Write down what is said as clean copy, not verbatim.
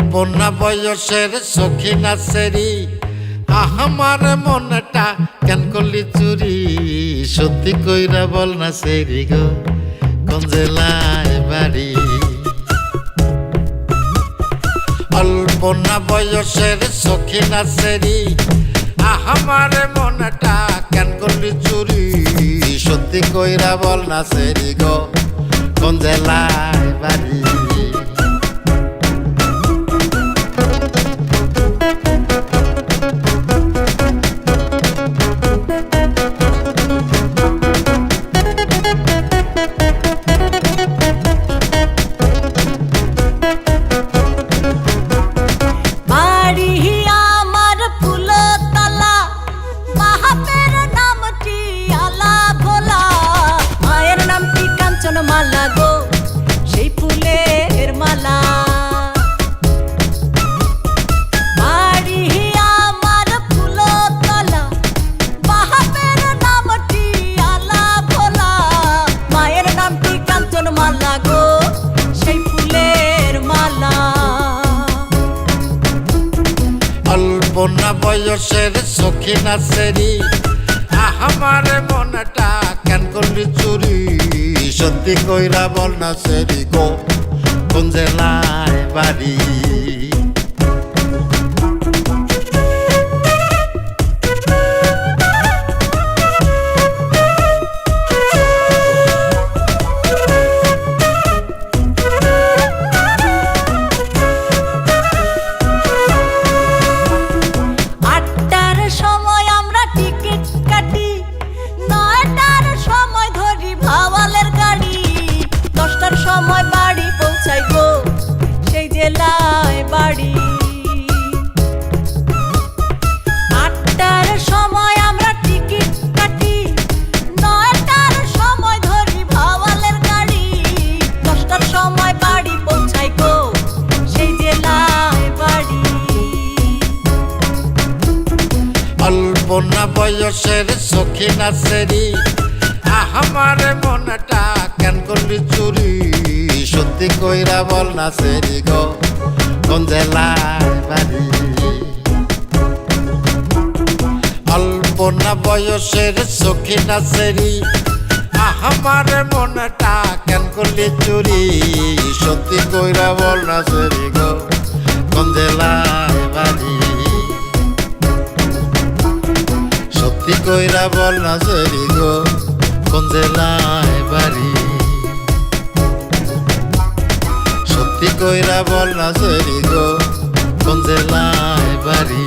অল্প না বয়সের সখী না সেরি আমার মনটা কেন করলি চুরি সত্যি কইরা বল না সেরি গো কোন জেলায় বাড়ি অল্প না বয়সের সখী না সেরি আমার মনটা কেন করলি চুরি সত্যি কইরা বল না সেরি গো কোন জেলায় বাড়ি মালা গো সেই ফুলের মালা বাড়ি আমার ফুলতলা বাহাপের নামটি আলা ভোলা মায়ের নামটি কাঞ্চন মালা গো সেই ফুলের মালা অল্প না বয়সের সখী না সেরি আমার মনটা কেন করলি চুরি সত্যি কইরা বল না সেরি গো কোন জেলায় বাড়ি সময় বাড়ি পৌঁছাই গো সেই জেলায় বাড়ি 8টার সময় আমরা টিকিট কাটি 9টার সময় ধরি ভাওয়ালের গাড়ি 10টার সময় বাড়ি পৌঁছাই গো সেই জেলায় বাড়ি অল্প না বয়সের সখী না সেরি আমার মনটা কেন করলি চুরি সত্যি কইরা বল না সেরি গো কোন জেলায় বাড়ি অল্প না বয়সের সখী না সেরি আমার মনটা কেন করলি চুরি সত্যি কইরা বল না সেরি গো কোন জেলায় বাড়ি সত্যি কইরা বল না সেরি গো কোন জেলায় বাড়ি সত্যি কইরা বল না সেরি গো কোন জেলায় বাড়ি।